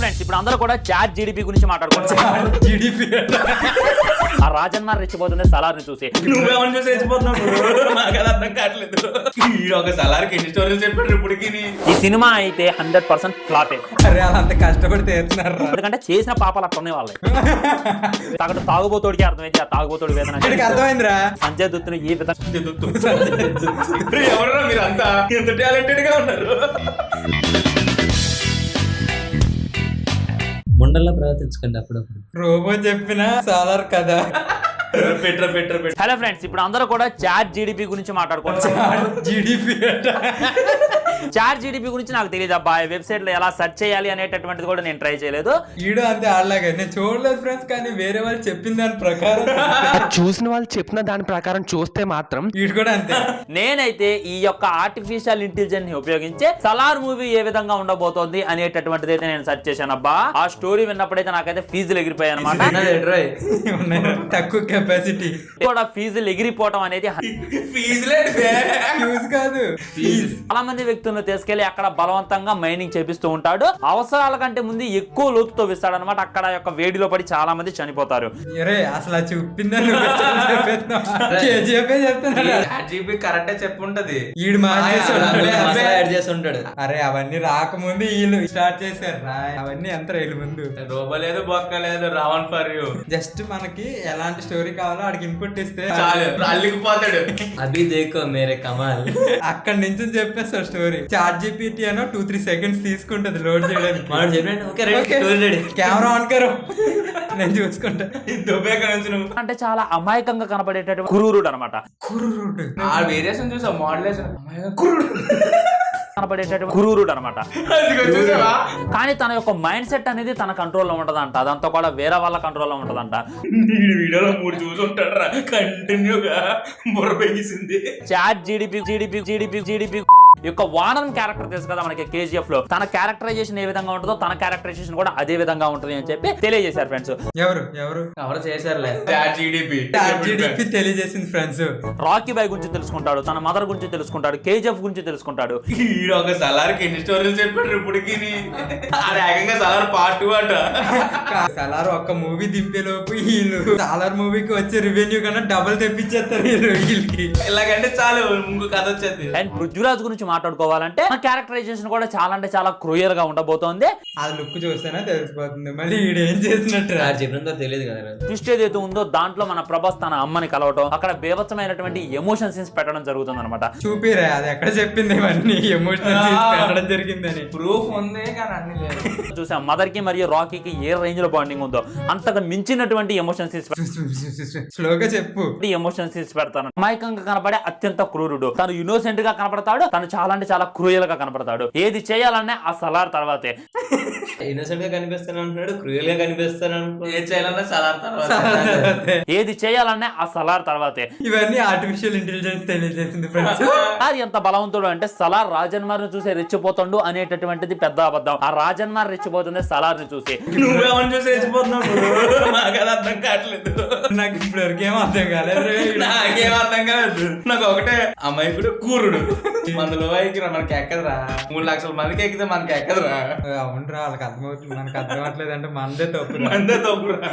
Friends ఇప్పుడు అందరూ కూడా చాట్ జీడిపి గురించి మాట్లాడుకుంటున్నారు. ఆ రాజన్న రెచ్చిపోతుంది సలార్ని చూసి. నువ్వేమని చూసి రెచ్చిపోతున్నావు? నాకు అర్థం కావట్లేదు. ఒక సలార్కి ఎన్ని స్టోరీలు చెప్పాడు ఇప్పటికి. ఈ సినిమా అయితే 100% ఫ్లాపే. అరే అలా అంత కష్టపడి తీస్తున్నారు. ఎందుకంటే చేసిన పాపాలు అట్లనే వాళ్ళే. అక్కడ తాగుబోతోడికి అర్థమైంది, ఆ తాగుబోతోడి వేదన అర్థమైందిరా. సంజయ్ దత్తుని ఏ విధంగా ఎవరన్నా మీరు అంతా ఎంత టాలెంటెడ్ గా ఉన్నారు. ముండల్లో ప్రవర్తించకండి అప్పుడప్పుడు. రోబో చెప్పిన సాలార్ కదా. హలో ఫ్రెండ్స్ ఇప్పుడు అందరూ కూడా చాట్ జీడిపి గురించి మాట్లాడుకుంటున్నారు. జీడిపి చాట్ జీడిపి గురించి నాకు తెలియదు అబ్బా. వెబ్సైట్ లో ఎలా సెర్చ్ చేయాలి అనేటటువంటిది కూడా నేను ట్రై చేయలేదు. ఈడు అంతే ఆడలాగా నేను చూడలేదు ఫ్రెండ్స్, కానీ వేరే వాళ్ళు చెప్పిన దాని ప్రకారం చూసిన వాళ్ళు చెప్పిన దాని ప్రకారం చూస్తే మాత్రం ఈడు కూడా అంతే. నేనైతే ఈ యొక్క ఆర్టిఫిషియల్ ఇంటెలిజెన్స్ ని ఉపయోగించి సలార్ మూవీ ఏ విధంగా ఉండబోతోంది అనేటటువంటిది అయితే నేను సెర్చ్ చేశాను అబ్బా. ఆ స్టోరీ విన్నప్పుడైతే నాకైతే ఫీజులు ఎగిరిపోయాయి అనమాట. తక్కువ కెపాసిటీ కూడా ఫీజులు ఎగిరిపోవటం అనేది కాదు. చాలా మంది వ్యక్తులను తీసుకెళ్లి అక్కడ బలవంతంగా మైనింగ్ చేపిస్తూ ఉంటాడు. అవసరాల కంటే ముందు ఎక్కువ లోతుతో విస్తాడు అనమాట. అక్కడ యొక్క వేడిలో పడి చాలా మంది చనిపోతారు. అసలు చెప్పిందని కరెక్టే చెప్పుంటది. ఈడు చేసి ఉంటాడు. అరే అవన్నీ రాకముందు వీళ్ళు స్టార్ట్ చేశారు రా. అవన్నీ ఎంత రైలు ముందు రోబో లేదు, బొక్క లేదు, రావణ్ ఫర్ యూ. జస్ట్ మనకి ఎలాంటి స్టోరీ కావాలో ఆడికి ఇన్పుట్ ఇస్తే చాలు, అల్లికిపోతాడు. అభి దేకో మేరే కమాల్. అక్కడ నుంచి చెప్పేస్తాడు స్టోరీ. చాట్ జీపీటీ అనో 2-3 seconds తీసుకుంటది లోడ్ చేయడానికి. మనం చెప్పినట్టు కెమెరా ఆన్ కరో, నేను చూసుకుంటా. అంటే చాలా అమాయకంగా కనపడేటటువంటి కురూరుడు అనమాట. కుర్రుడు ఆ వేరియేషన్ చూసా, మోడలేషన్ కనపడేటటువంటి కురూరుడు అనమాట. కానీ తన యొక్క మైండ్ సెట్ అనేది తన కంట్రోల్లో ఉంటదంట. అదంతా కూడా వేరే వాళ్ళ కంట్రోల్లో ఉంటదంట. వీడియోలో 3 చూసుంటాడు రా కంటిన్యూగా బుర్ర పెగిసింది. చాట్ జీడిపి యొక్క వానరం క్యారెక్టర్ తెలుసు కదా మనకి కేజీఎఫ్ లో. తన క్యారెక్టరైజేషన్ ఏ విధంగా ఉంటుందో తన క్యారెక్టరైజేషన్ కూడా అదే విధంగా ఉంటుంది అని చెప్పి తెలియజేశారు ఫ్రెండ్స్. ఎవరు చేశారులే. చాట్ జీడిపి తెలియజేసింది ఫ్రెండ్స్. రాకీ బాయ్ గురించి తెలుసుకుంటాడు, తన మదర్ గురించి తెలుసుకుంటాడు, కేజీఎఫ్ గురించి తెలుసుకుంటాడు. ఒక సలార్కి ఎన్ని స్టోరీలు చెప్పాడు ఇప్పటికి. ఏకంగా సలార్ పార్ట్ 2 అట. సలార్ ఒక్క మూవీ దింపే లోపు వీళ్ళు సలార్ మూవీకి వచ్చే రెవెన్యూ కన్నా డబుల్ తెప్పించేస్తారు వీళ్ళకి. ఇలాగంటే చాలు, ఇంకో కథ వచ్చేది. అండ్ పృథ్వీరాజ్ గురించి మాట్లాడుకోవాలంటే మన క్యారెక్టరైజేషన్ కూడా చాలా అంటే చాలా క్రూయల్ గా ఉండబోతోంది. ఆ లుక్ చూస్తేనే తెలిసిపోతుంది మళ్ళీ వీడు ఏం చేసినట్టు. చెప్పినంత తెలియదు కదా. ట్విస్ట్ ఏదైతే ఉందో దాంట్లో మన ప్రభాస్ తన అమ్మని కలవటం, అక్కడ బీభత్సమైనటువంటి ఎమోషన్ సీన్స్ పెట్టడం జరుగుతుంది అనమాట. చూపిరా అది ఎక్కడ చెప్పింది ఇవన్నీ ఎమోషనల్ సీన్స్ పెట్టడం జరిగిందని. ప్రూఫ్ ఉంది కానీ అన్ని లేదు. చూసాం మదర్ కి మరియు రాకీకి ఏ రేంజ్ లో బాండింగ్ ఉందో అంతకు మించినటువంటి ఎమోషన్ సీన్స్ స్లోగా చెప్పు. ఎమోషన్ సీన్స్ పెడతాను. అమాయకంగా కనపడే అత్యంత క్రూరుడు. తను ఇన్నోసెంట్ గా కనపడతాడు, తను చాలా అంటే చాలా క్రూయల్ గా కనపడతాడు. ఏది చేయాలనే ఆ సలార్ తర్వాతే. ఇన్నోసెంట్ గా కనిపిస్తాను అంటున్నాడు, క్రూయల్ గా కనిపిస్తాను. ఏది చేయాలన్నా సలార్ తర్వాత. ఏది చేయాలనే ఆ సలార్ తర్వాతే. ఇవన్నీ ఆర్టిఫిషియల్ ఇంటెలిజెన్స్ తెలియజేసింది ఫ్రెండ్స్. సలార్ ఎంత బలవంతుడు అంటే సలార్ రాజన్మార్ ని చూసి రెచ్చిపోతాడు అనేటటువంటిది పెద్ద అబద్ధం. ఆ రాజన్మార్ రెచ్చిపోతుంది సలార్ ని చూసి. నువ్వేమని చూసి రెచ్చిపోతున్నావు? నాకు అది అర్థం కావట్లేదు. నాకు ఇప్పుడు వరకు ఏం అర్థం కాలేదు. నాకేం అర్థం కాలేదు. నాకు ఒకటే అమాయకుడు కూరుడు. మందులో మనకి ఎక్కదరా. 3 లక్షల మందికి ఎక్కితే మనకి ఎక్కదరా. అవునరా, వాళ్ళకి అర్థమవుతుంది, మనకు అర్థం అవ్వట్లేదు అంటే మనదే తప్పురా.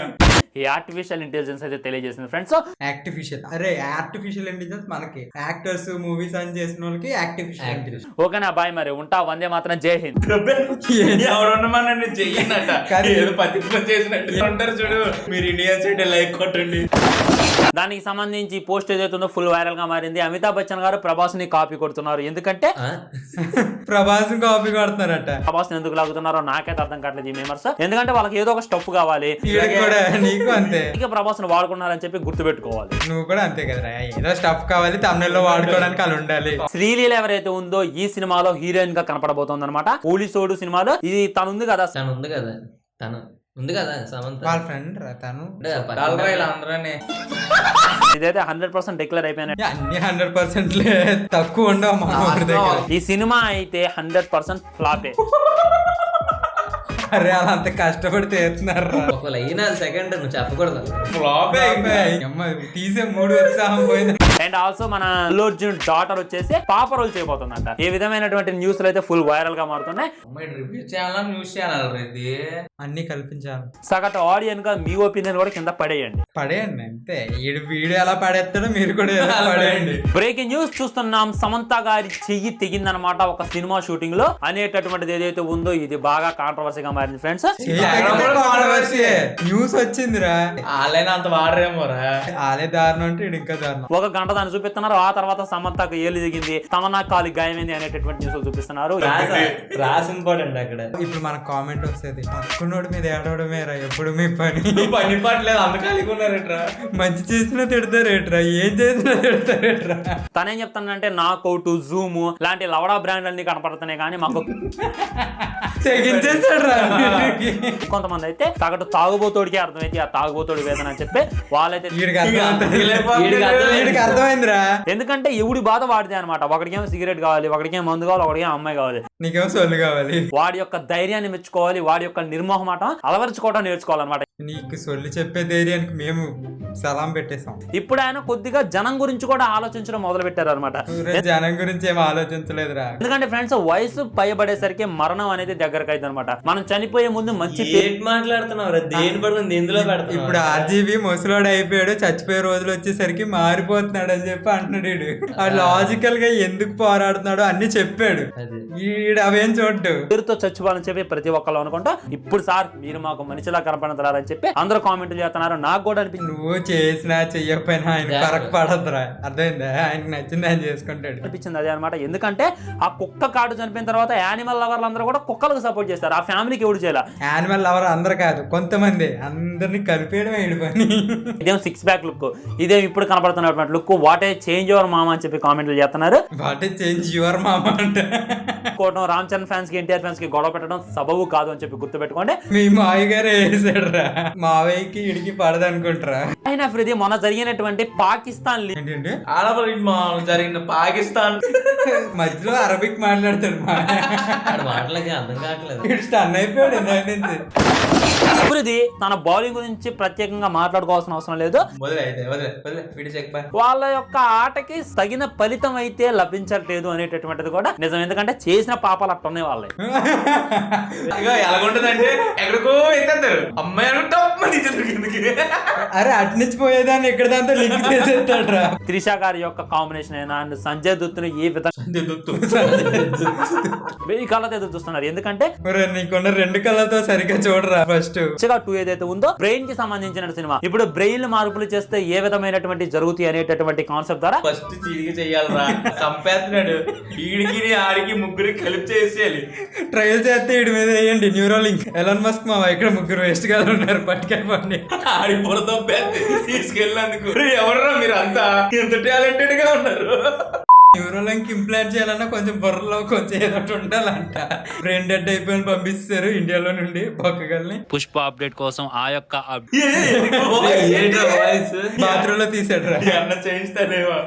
ఈ ఆర్టిఫిషియల్ ఇంటెలిజెన్స్ అయితే తెలియజేసింది ఫ్రెండ్స్. ఆర్టిఫిషియల్ ఇంటెలిజెన్స్ మనకి యాక్టర్స్ మూవీస్ అని చేసిన వాళ్ళకి ఆర్టిఫిషియల్. ఓకేనా బాయ్, మరి ఉంటా. వందే మాత్రం, జై హింద్. ఎవరున్నామని చెయ్యనట ఏదో పత్రికలో చేసినట్టు ఉంటారు చూడు. మీరు ఇండియన్ సైడ్ లైక్ కొట్టండి. దానికి సంబంధించి పోస్ట్ ఏదైతుందో ఫుల్ వైరల్ గా మారింది. అమితాబ్ బచ్చన్ గారు ప్రభాస్ ని కాపీ కొడుతున్నారు. ఎందుకంటే ప్రభాస్ కాపీ కొడుతున్నారట. ప్రభాస్ ని ఎందుకు లాగుతున్నారో నాకైతే అర్థం కావట్లేదు ఈ మెంబర్స్. ఎందుకంటే వాళ్ళకి ఏదో ఒక స్టఫ్ కావాలి. నీకు అంతే. ప్రభాస్ ని వాడుకున్నారని చెప్పి గుర్తు పెట్టుకోవాలి. నువ్వు కూడా అంతే కదరా, ఏదో స్టఫ్ కావాలి తమిళలో వాడుకోవడానికి అలా ఉండాలి. శ్రీలీల ఎవరైతే ఉందో ఈ సినిమాలో హీరోయిన్ గా కనపడబోతోంది అనమాట. పోలీసోడు సినిమాలో ఇది తను ఉంది కదా. తను ఉంది కదా సమంత వాళ్ళ ఫ్రెండ్ తను. ఇదైతే 100% డిక్లేర్ అయిపోయినట్టు. అన్ని 100% తక్కువ ఉండవు. ఈ సినిమా అయితే 100% ఫ్లాపే. అరే అలా అంత కష్టపడి తీస్తున్నారు. ఒక లైన్ సెకండ్ నువ్వు చెప్పకూడదు. తీసే 3 ఉత్సాహం పోయింది. అండ్ ఆల్సో మన అల్లు అర్జున్ డాటర్ వచ్చేసి పాప రోల్ చేయబోతుందంట. ఈ విధమైనటువంటి న్యూస్ అయితే ఫుల్ వైరల్ గా మారుతున్నాయి. అమ్మాయి రివ్యూ చేయాలా న్యూస్ చేయాలి ఇది అన్ని కల్పించాలి. సగటు ఆడియన్ గా మీ ఒపీనియన్ కూడా కింద పడేయండి. పడేయండి అంతే. వీడియో ఎలా పడేస్తాడో మీరు కూడా ఎలా పడేయండి. బ్రేకింగ్ న్యూస్ చూస్తున్నాం. సమంత గారి చెయ్యి తెగిందనమాట ఒక సినిమా షూటింగ్ లో అనేటటువంటిది ఏదైతే ఉందో ఇది బాగా కాంట్రవర్సీగా మారింది ఫ్రెండ్స్. న్యూస్ వచ్చిందిరా. వాళ్ళైనా అంత వాడరేమోరా. వాళ్ళే దారుణం అంటే ఇది ఇంకా దారుణం. ఒక గంట దాన్ని చూపిస్తున్నారు. ఆ తర్వాత సమంతకు ఏలు దిగింది, తమన్నా కాలి గాయమైంది అనేటటువంటి న్యూస్ చూపిస్తున్నారు. రాసి ఇంపార్టెంట్ అక్కడ. ఇప్పుడు మన కామెంట్ వస్తుంది, పక్కనోడి మీద ఏడవడమేరా ఎప్పుడు మీ పని. పని పట్టలేదు అందుకలిగి ఉన్నారేట్రా. మంచి చేసినా తిడతారేట్రా, ఏం చేసినా తిడతారేట్రా. తనేం చెప్తానంటే నాకౌట్, జూమ్ లాంటి లవడా బ్రాండ్ అన్ని కనపడుతున్నాయి కానీ మాకు తెగించేసాడురా. కొంతమంది అయితే సగటు తాగుబోతోడికి అర్థమైతే ఆ తాగుబోతోడి వేదన అని చెప్పి వాళ్ళైతే వీడికి అర్థమైందిరా. ఎందుకంటే ఎవడి బాధ వాడితే అనమాట. ఒకడికేమో సిగరెట్ కావాలి, ఒకడికేమో మందు కావాలి, ఒకడికేమో అమ్మాయి కావాలి. నీకేమో సొల్లు కావాలి. వాడి యొక్క ధైర్యాన్ని మెచ్చుకోవాలి, వాడి యొక్క నిర్మోహమాటం అలవరుచుకోవడం నేర్చుకోవాలన్నమాట. నీకు సొల్లు చెప్పే ధైర్యానికి మేము సలాం పెట్టేసాం. ఇప్పుడు ఆయన కొద్దిగా జనం గురించి కూడా ఆలోచించడం మొదలు పెట్టారు అనమాట. జనం గురించి ఏం ఆలోచించలేదురా. ఎందుకంటే ఫ్రెండ్స్ వయసు పైబడేసరికి మరణం అనేది దగ్గరకు అయింది అనమాట. మనం చనిపోయే ముందు మంచి మాట్లాడుతున్నావు దేని పడుతుంది ఎందులో పెడతావు. ఇప్పుడు ఆర్జీబీ ముసలోడు అయిపోయాడు, చచ్చిపోయే రోజులు వచ్చేసరికి మారిపోతున్నాడు అని చెప్పి అంటున్నాడు. ఆ లాజికల్ గా ఎందుకు పోరాడుతున్నాడు అన్ని చెప్పాడు. ఈడు అవేం చూడ్డు. పేరుతో చచ్చిపోవాలని చెప్పి ప్రతి ఒక్కళ్ళు అనుకుంటా ఇప్పుడు సార్ మీరు మాకు మనిషిలా కనపడుతున్నారని చెప్పి అందరూ కామెంట్లు చేస్తున్నారు. నాకు కూడా అనిపించింది నువ్వు చేసినా చెయ్యకపోయినా ఆయన ఫరక్ పడద్దురా. అర్థమైందా? ఆయనకు నచ్చింది ఆయన చేసుకుంటాడు అనిపించింది అదే అనమాట. ఎందుకంటే ఆ కుక్క కాటు చనిపోయిన తర్వాత యానిమల్ లవర్లు అందరూ కూడా కుక్కలకు సపోర్ట్ చేస్తారు. ఆ ఫ్యామిలీకి ఎవరు చేయాలి. యానిమల్ లవర్ అందరు కాదు, కొంతమంది. అందరినీ కలిపేయడం ఏడు పని. ఇదేం 6 ప్యాక్ లుక్, ఇదేం ఇప్పుడు కనపడుతున్నటువంటి look. What a change your మామ అని చెప్పి కామెంట్లు చేస్తున్నారు. వాట్ ఏ చేంజ్ యువర్ మామ అంటే కోటం రామ్ చరణ్ ఫ్యాన్స్ కి ఎన్టీఆర్ ఫ్యాన్స్ కి గొడవ పెట్టడం సబబు కాదు అని చెప్పి గుర్తుపెట్టుకోండి. మీ మావయ్య గారు వేసాడు రా. మావయ్యకి ఇడికి పడదు అనుకుంటారా. ఆయన ఫ్రీది మొన్న జరిగినటువంటి పాకిస్తాన్ ఏంటంటే జరిగిన పాకిస్తాన్ మధ్యలో అరబిక్ మాట్లాడతాడు మా మాటలకి అర్థం కావట్లేదు. స్టన్ అయిపోయాడు ఇందాక నుంచి. అభివృద్ధి తన బౌలింగ్ గురించి ప్రత్యేకంగా మాట్లాడుకోవాల్సిన అవసరం లేదు. వాళ్ళ యొక్క ఆటకి తగిన ఫలితం అయితే లభించట్లేదు అనేటటువంటిది కూడా నిజం. ఎందుకంటే చేసిన పాపాలు అట్టున్నాయి వాళ్ళే. ఎలాగుంటదంటే ఎక్కడికో ఎత్తారు అమ్మాయి అరే అట్నుంచి పోయేదాన్ని ఇక్కడ దాంతో లింక్ చేసేస్తాడు రా. త్రిష గారి యొక్క కాంబినేషన్ అయినా అండ్ సంజయ్ దత్తుని ఏ విధంగా వెయ్యి కళ్ళతో ఎదురు చూస్తున్నారు. ఎందుకంటే నీకున్న 2 కళ్ళతో సరిగ్గా చూడరా. ఫస్ట్ 2 ఏదైతే ఉందో బ్రెయిన్ కి సంబంధించిన సినిమా. ఇప్పుడు బ్రెయిన్ మార్పులు చేస్తే ఏ విధమైనటువంటి జరుగుతాయి అనేటటువంటి కాన్సెప్ట్ ద్వారా ఫస్ట్ చీడికి చెయ్యాలరా. చంపేస్తున్నాడు వీడికి ఆడికి ముగ్గురికి కలిపి చేసేయాలి. ట్రయల్ చేస్తే వీడి మీద వేయండి న్యూరో లింక్. ఎలాన్ మస్క్ మా ఇక్కడ 3 వేస్ట్ గా ఉన్నారు పట్టుకెళ్ళండి. ఆడి పొడతాం తీసుకెళ్ళినందుకు ఎవరరా మీరు అంతా ఎంత టాలెంటెడ్ గా ఉన్నారు. న్యూరో లింక్ ఇంప్లాంట్ చేయాలన్నా కొంచెం బుర్రలో కొంచెం ఏదో ఉండాలంట. బ్రెయిన్ డెడ్ అయిపోయిన పంపిస్తారు ఇండియాలో నుండి బొక్కగల్ని. పుష్ప అప్డేట్ కోసం ఆ యొక్క బాత్రూమ్ లో తీసాడు రా. అన్న చేయిస్తానేవా